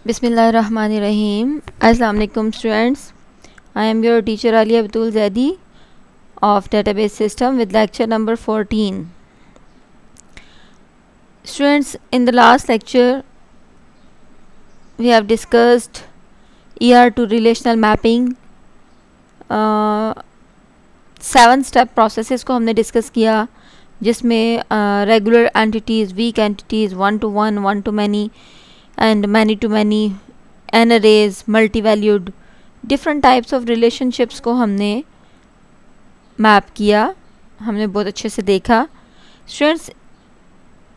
बिस्मिल्लाहिर्रहमानिर्रहीम। अस्सलाम वालेकुम students, I am your teacher Alia Batool Zaidi of database system with lecture number 14. Students, in the last lecture we have discussed ER to relational mapping. 7 step processes को हमने discuss किया, जिसमें regular entities, weak entities, one to one, one to many and many to many, N arrays, multi valued, different types of relationships को हमने map किया, हमने बहुत अच्छे से देखा। स्टूडेंट्स,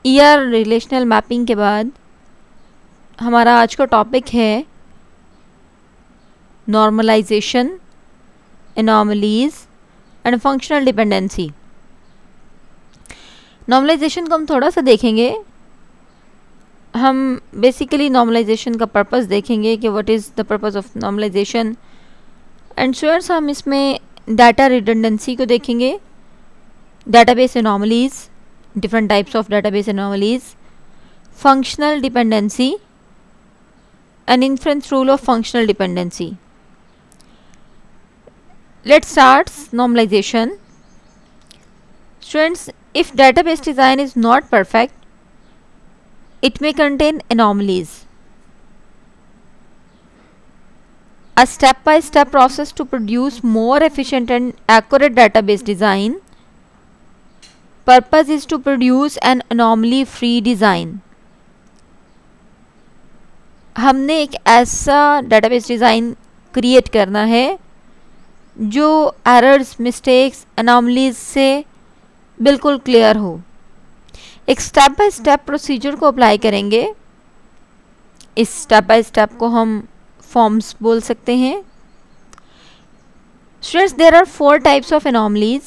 ईआर रिलेशनल मैपिंग के बाद हमारा आज का टॉपिक है normalisation, anomalies and functional dependency. Normalisation को हम थोड़ा सा देखेंगे। हम बेसिकली नॉर्मलाइजेशन का पर्पस देखेंगे कि what is the purpose of normalisation. And students, हम इसमें डाटा रिडंडेंसी को देखेंगे, database anomalies, different types of database anomalies, functional dependency and inference rule of functional dependency. Let's start normalisation. Students, if database design is not perfect, it may contain anomalies. A step-by-step process to produce more efficient and accurate database design. Purpose is to produce an anomaly-free design. हमने एक ऐसा database design create करना है जो errors, mistakes, anomalies से बिल्कुल clear हो। एक स्टेप बाय स्टेप प्रोसीजर को अप्लाई करेंगे। इस स्टेप बाय स्टेप को हम फॉर्म्स बोल सकते हैं। Students, there are 4 types of anomalies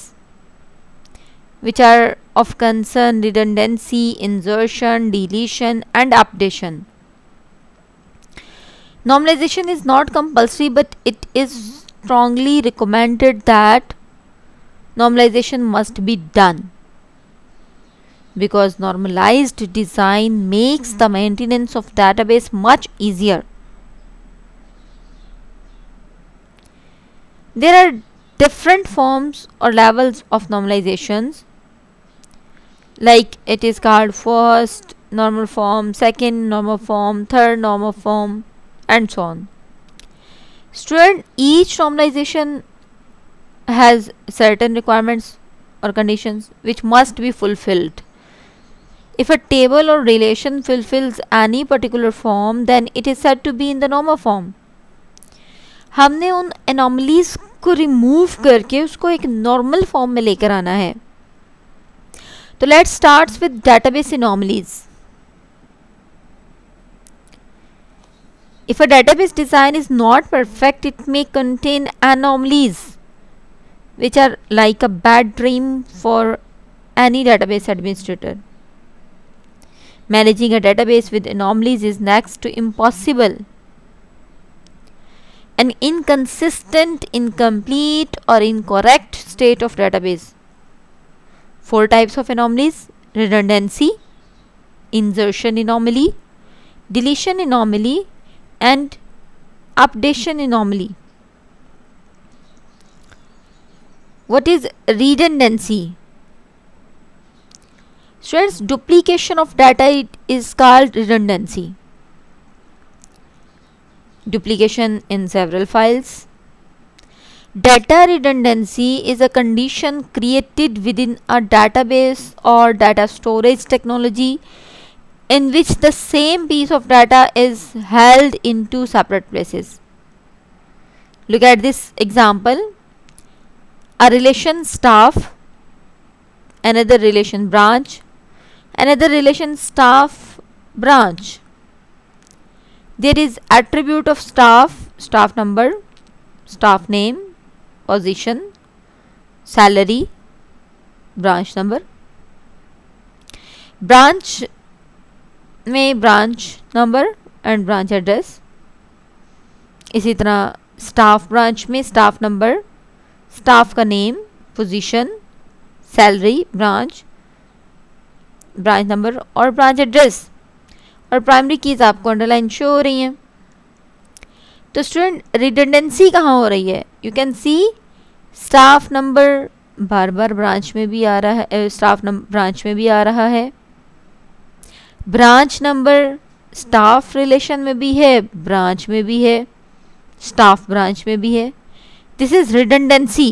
which are of concern: redundancy, insertion, deletion and updation. Normalisation is not compulsory, but it is strongly recommended that normalization must be done because normalized design makes the maintenance of database much easier. There are different forms or levels of normalizations, like it is called first normal form, second normal form, third normal form, and so on. Student, each normalization has certain requirements or conditions which must be fulfilled. If a table or relation fulfills any particular form, then it is said to be in the normal form. हमने उन anomalies को remove करके उसको एक normal form में लेकर आना है। तो let's start with database anomalies. If a database design is not perfect, it may contain anomalies which are like a bad dream for any database administrator. Managing a database with anomalies is next to impossible. An inconsistent, incomplete or incorrect state of database. 4 types of anomalies: redundancy, insertion anomaly, deletion anomaly and updation anomaly. What is redundancy? Students, duplication of data is called redundancy. Duplication in several files. Data redundancy is a condition created within a database or data storage technology in which the same piece of data is held in 2 separate places. Look at this example. A relation staff, another relation branch, another relation staff branch. There is attribute of staff, staff number, staff name, position, salary, branch number. Branch में branch number and branch address. इसी तरह staff branch में staff number, staff का name, position, salary, branch number और branch address. और primary keys आपको underline show हो रही हैं। तो स्टूडेंट रिडंडेंसी कहाँ हो रही है? You can see staff number बार बार ब्रांच में भी आ रहा है, स्टाफ ब्रांच में भी आ रहा है, ब्रांच नंबर स्टाफ रिलेशन में भी है, ब्रांच में भी है, स्टाफ ब्रांच में भी है. This is redundancy,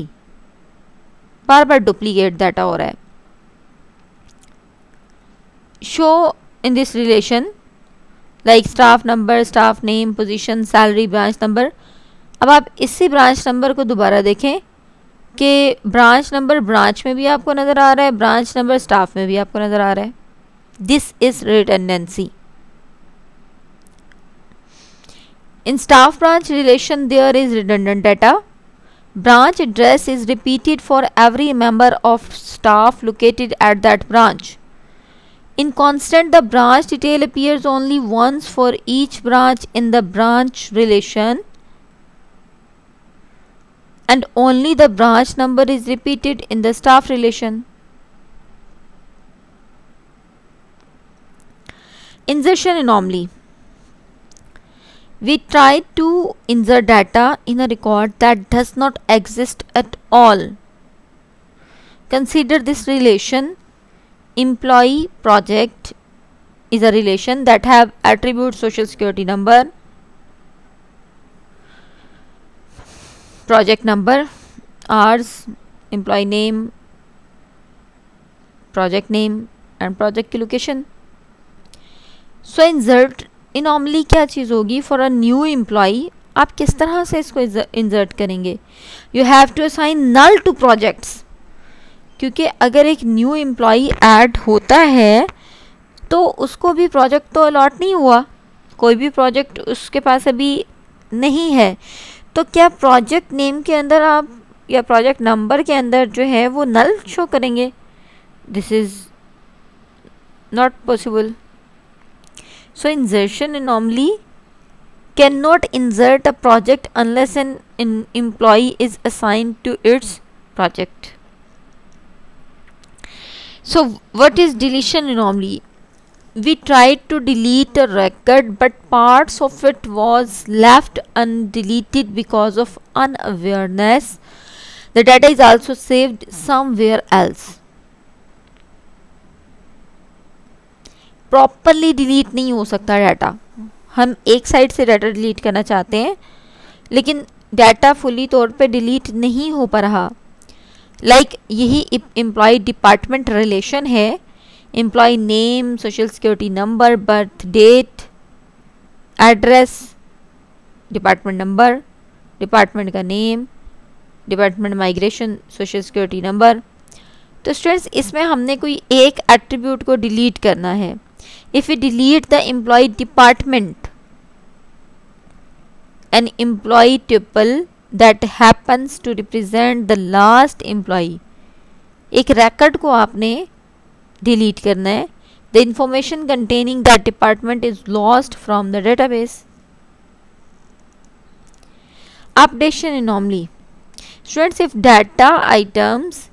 bar bar duplicate data हो रहा है. Show in this relation like staff number, staff name, position, salary, branch number. अब आप इसी ब्रांच नंबर को दोबारा देखें कि ब्रांच नंबर ब्रांच में भी आपको नज़र आ रहा है, ब्रांच नंबर स्टाफ में भी आपको नज़र आ रहा है. This is redundancy. In staff branch relation there is redundant data. Branch address is repeated for every member of staff located at that branch. In constant the branch detail appears only once for each branch in the branch relation and only the branch number is repeated in the staff relation. Insertion anomaly. We try to insert data in a record that does not exist at all. Consider this relation. Employee project is a relation that have attribute social security number, project number, hours, employee name, project name and project की location. So insert इनॉर्मली क्या चीज़ होगी? For a new employee आप किस तरह से इसको insert करेंगे? You have to assign null to projects, क्योंकि अगर एक न्यू एम्प्लॉई ऐड होता है तो उसको भी प्रोजेक्ट तो अलॉट नहीं हुआ, कोई भी प्रोजेक्ट उसके पास अभी नहीं है. तो क्या प्रोजेक्ट नेम के अंदर आप या प्रोजेक्ट नंबर के अंदर जो है वो नल शो करेंगे? This is not possible. So insertion anomaly cannot insert a project unless an employee is assigned to its project. So what is deletion anomaly? We tried to delete a record but parts of it was left undeleted because of unawareness. The data is also saved somewhere else. Properly delete नहीं हो सकता data. हम एक side से data delete करना चाहते हैं लेकिन डाटा फुली तौर पे डिलीट नहीं हो पा रहा. लाइक यही एम्प्लॉय डिपार्टमेंट रिलेशन है. Employ name, social security number, birth date, address, department number, department का name, department migration, social security number. तो स्टूडेंट्स इसमें हमने कोई एक एट्रीब्यूट को डिलीट करना है. If we delete the employee department, an employee tuple that happens to represent the last employee, एक record को आपने delete करना है. The information containing that department is lost from the database. Updation anomaly. Students, if data items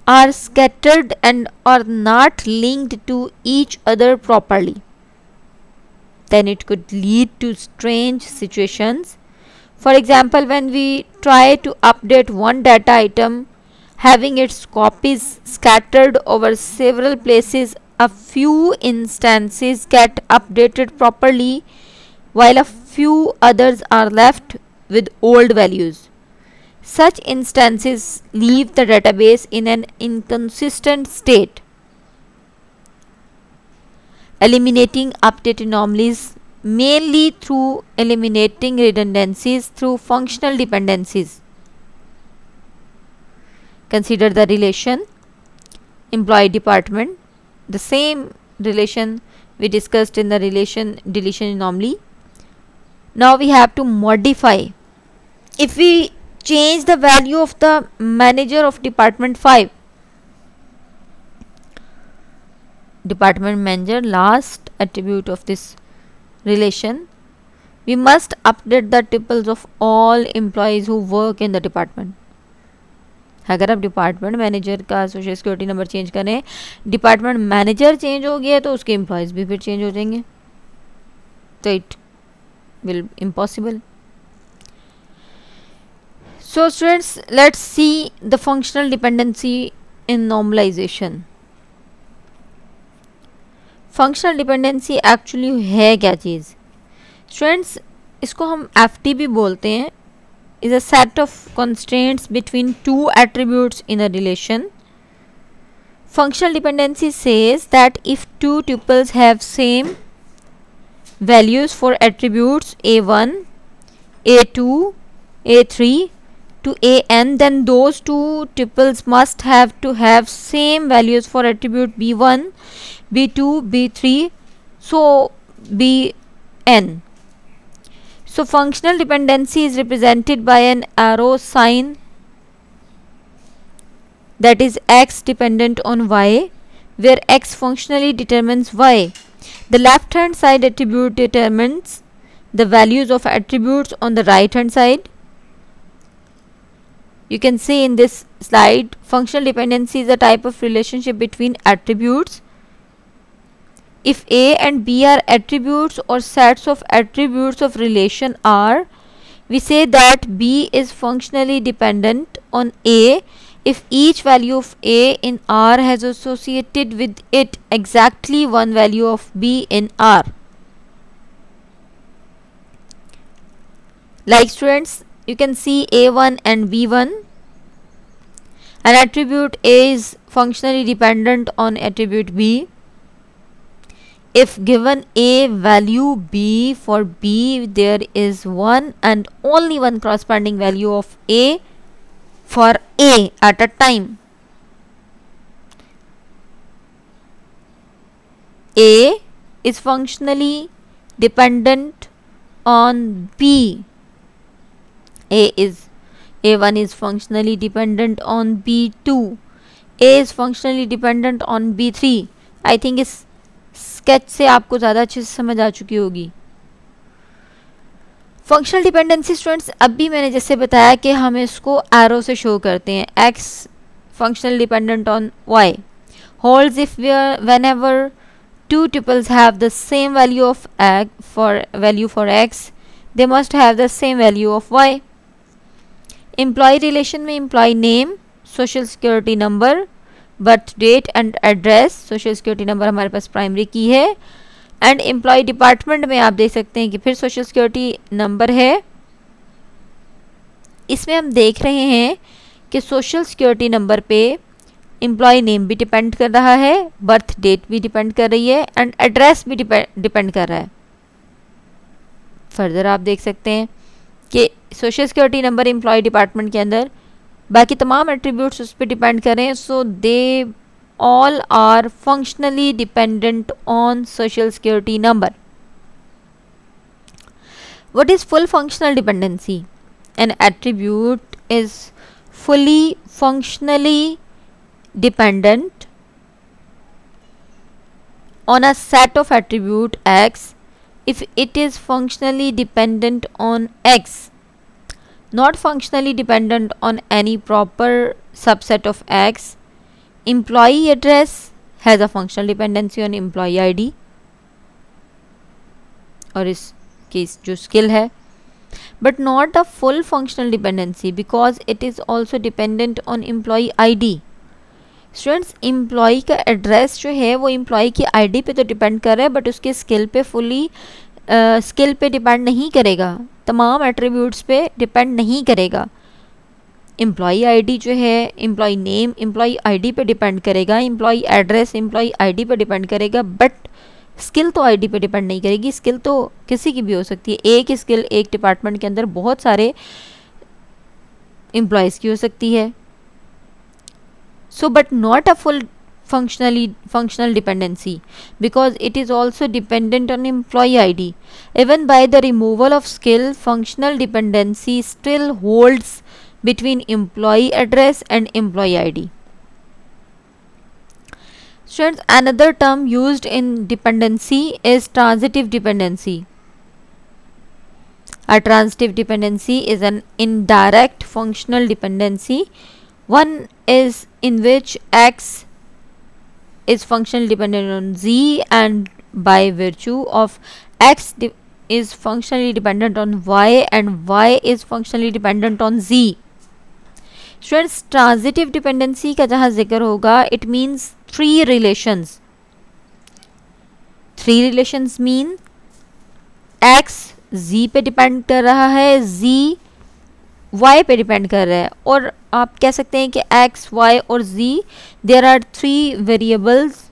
are scattered and are not linked to each other properly, then it could lead to strange situations. For example, when we try to update one data item having its copies scattered over several places, a few instances get updated properly while a few others are left with old values. Such instances leave the database in an inconsistent state. Eliminating update anomalies mainly through eliminating redundancies through functional dependencies. Consider the relation employee department, the same relation we discussed in the relation deletion anomaly. Now we have to modify. If we change the value of the manager of department 5, department manager, last attribute of this relation, we must update the tuples of all employees who work in the department. अगर आप department manager का social security number change करें, department manager change हो गया तो उसके employees भी फिर चेंज हो जाएंगे, तो it will impossible. So students, let's see the functional dependency in normalization. Functional dependency actually है क्या चीज़ स्टूडेंट्स? इसको हम FT भी बोलते हैं. Is a set of constraints between two attributes in a relation. Functional dependency says that if two tuples have same values for attributes a1, a2, a3 to an, then those two tuples must have to have same values for attribute b1, b2, b3, so bn. So functional dependency is represented by an arrow sign that is x dependent on y, where x functionally determines y. The left hand side attribute determines the values of attributes on the right hand side. You can see in this slide, functional dependency is a type of relationship between attributes. If A and B are attributes or sets of attributes of relation R, we say that B is functionally dependent on A if each value of A in R has associated with it exactly one value of B in R. Like students, you can see A1 and B1. An attribute A is functionally dependent on attribute B. If given a value B for B, there is one and only one corresponding value of A for A at a time. A is functionally dependent on B. A1 is functionally dependent on B2. A is functionally dependent on B3. I think इस sketch से आपको ज़्यादा अच्छे से समझ आ चुकी होगी. Functional dependency students, अभी मैंने जैसे बताया कि हम इसको एरो से शो करते हैं. x functional dependent on y holds if whenever two tuples have the same value of for x, they must have the same value of y. Employ relation में employ name, social security number, birth date and address. Social security number हमारे पास primary की है. And employ department में आप देख सकते हैं कि फिर सोशल सिक्योरिटी नंबर है. इसमें हम देख रहे हैं कि सोशल सिक्योरिटी नंबर पे एम्प्लॉय नेम भी डिपेंड कर रहा है, बर्थ डेट भी डिपेंड कर रही है एंड एड्रेस भी डिपेंड कर रहा है. फर्दर आप देख सकते हैं कि social security number employ department के अंदर बाकी तमाम एट्रीब्यूट्स उस पर डिपेंड कर रहे हैं. So they all are functionally dependent on social security number. What is full functional dependency? An attribute is fully functionally dependent on a set of attribute x if it is functionally dependent on x, not functionally dependent on any proper subset of x. Employee address has a functional dependency on employee ID और इसकी जो skill है, but not a full functional dependency because it is also dependent on employee ID. Students, employee का address जो है वो employee की ID पे तो डिपेंड कर रहा है, बट उसके स्किल पे फुली स्किल पे डिपेंड नहीं करेगा, तमाम एट्रीब्यूट्स पे डिपेंड नहीं करेगा. एम्प्लॉई आईडी जो है, एम्प्लॉई नेम एम्प्लॉई आईडी पे डिपेंड करेगा, एम्प्लॉई एड्रेस एम्प्लॉई आईडी पे डिपेंड करेगा, बट स्किल तो आईडी पे डिपेंड नहीं करेगी. स्किल तो किसी की भी हो सकती है. एक स्किल एक डिपार्टमेंट के अंदर बहुत सारे एम्प्लॉयज़ की हो सकती है. So but not a full functional dependency because it is also dependent on employee ID. Even by the removal of skill, functional dependency still holds between employee address and employee ID. Students, another term used in dependency is transitive dependency. A transitive dependency is an indirect functional dependency. One is in which x is functionally dependent on z, and by virtue of x is functionally dependent on y and y is functionally dependent on z. Students transitive dependency का जहाँ जिक्र होगा it means three relations mean x z पे depend कर रहा है, z y पे depend कर रहा है, और आप कह सकते हैं कि x y और z there are three variables,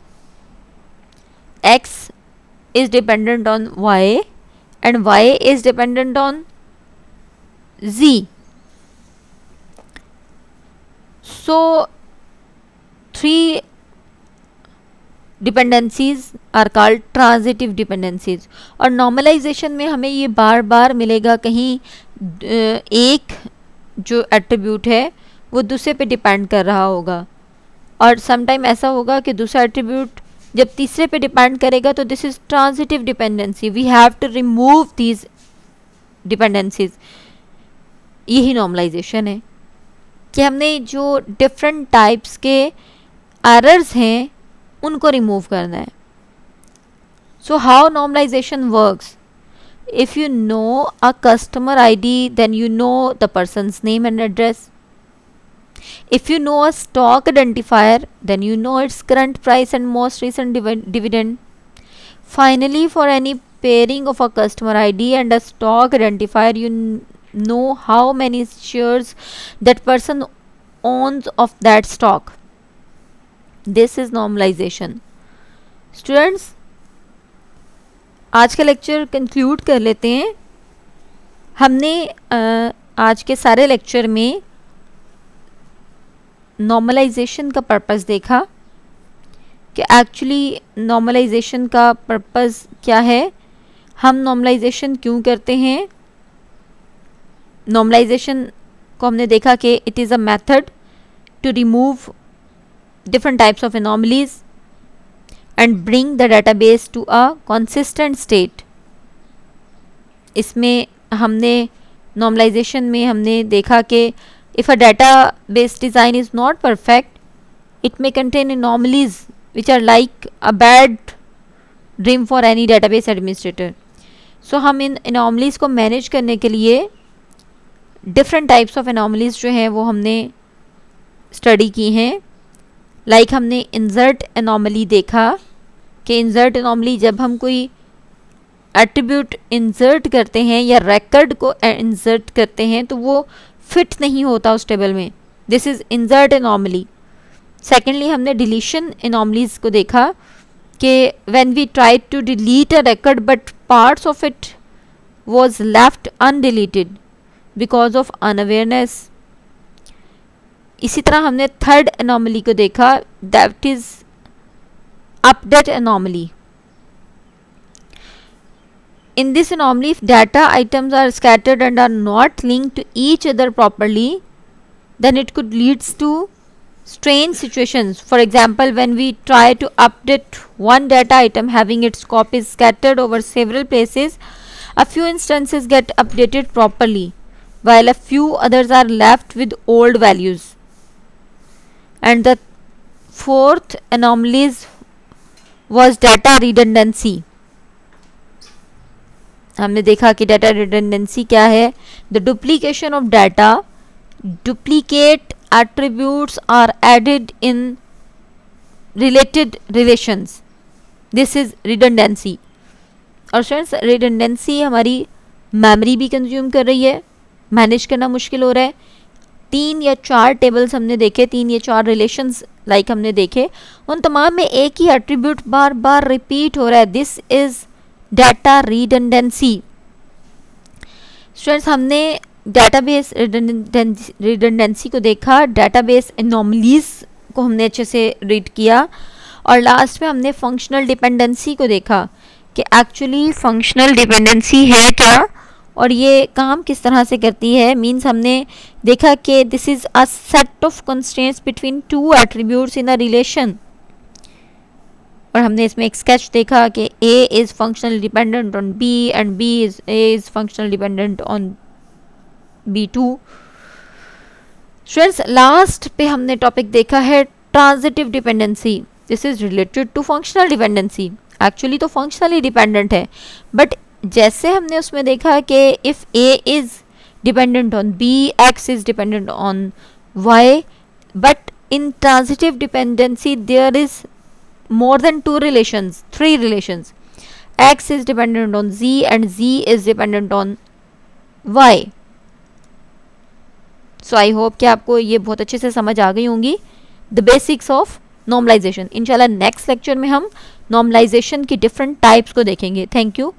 x is dependent on y and y is dependent on z. So three dependencies are called transitive dependencies. और normalization में हमें ये बार बार मिलेगा, कहीं एक जो एट्रीब्यूट है वो दूसरे पे डिपेंड कर रहा होगा, और समटाइम ऐसा होगा कि दूसरा एट्रीब्यूट जब तीसरे पे डिपेंड करेगा तो this is transitive dependency. We have to remove these dependencies. यही नॉर्मलाइजेशन है कि हमने जो डिफरेंट टाइप्स के एरर्स हैं उनको रिमूव करना है. So how normalisation works? If you know a customer ID then you know the person's name and address. If you know a stock identifier, then you know its current price and most recent dividend. Finally, for any pairing of a customer ID and a stock identifier, you know how many shares that person owns of that stock. This is normalization. Students, आज का lecture conclude कर लेते हैं. हमने आज के सारे lecture में नॉर्मलाइजेशन का पर्पस देखा कि एक्चुअली नॉर्मलाइजेशन का पर्पस क्या है, हम नॉर्मलाइजेशन क्यों करते हैं. नॉर्मलाइजेशन को हमने देखा कि it is a method to remove different types of anomalies and bring the database to a consistent state. इसमें हमने नॉर्मलाइजेशन में हमने देखा कि if a database design is not perfect, it may contain anomalies which are like a bad dream for any database administrator. So हम इन anomalies को manage करने के लिए different types of anomalies जो हैं वो हमने study की हैं. like हमने insert anomaly देखा कि insert anomaly जब हम कोई attribute insert करते हैं या record को insert करते हैं तो वो फिट नहीं होता उस टेबल में. This is insert anomaly. Secondly हमने डिलीशन एनॉमलीज को देखा कि when we try to delete a record but parts of it was left undeleted because of unawareness. इसी तरह हमने थर्ड एनॉमली को देखा, that is update anomaly. In this anomaly, if data items are scattered and are not linked to each other properly, then it could lead to strange situations. For example, when we try to update one data item having its copies scattered over several places, a few instances get updated properly, while a few others are left with old values. And the fourth anomaly was data redundancy. हमने देखा कि data redundancy क्या है. The duplication of data, duplicate attributes are added in related relations. This is redundancy. और students, redundancy हमारी memory भी consume कर रही है, मैनेज करना मुश्किल हो रहा है. 3 या 4 टेबल्स हमने देखे, 3 या 4 रिलेशंस लाइक हमने देखे, उन तमाम में एक ही एट्रीब्यूट बार बार रिपीट हो रहा है. This is data redundancy. Students, हमने डाटाबेस रिडंडेंसी को देखा, डाटाबेस एनॉमलीज को हमने अच्छे से रीड किया, और लास्ट में हमने फंक्शनल डिपेंडेंसी को देखा कि एक्चुअली फंक्शनल डिपेंडेंसी है क्या और ये काम किस तरह से करती है. मींस हमने देखा कि this is a set of constraints between two attributes in a relation, और हमने इसमें एक स्केच देखा कि A is functional dependent on B and B is functional dependent on B2. Students, last पे हमने टॉपिक देखा है transitive dependency. This is related to functional dependency. Actually तो फंक्शनली डिपेंडेंट है, बट जैसे हमने उसमें देखा कि if A is dependent on B, X is dependent on Why? But in transitive dependency there is more than two relations, three relations. X is dependent on Z and Z is dependent on Y. So I hope कि आपको ये बहुत अच्छे से समझ आ गई होंगी the basics of normalisation. इंशाल्लाह नेक्स्ट लेक्चर में हम नॉर्मलाइजेशन की डिफरेंट टाइप्स को देखेंगे. Thank you.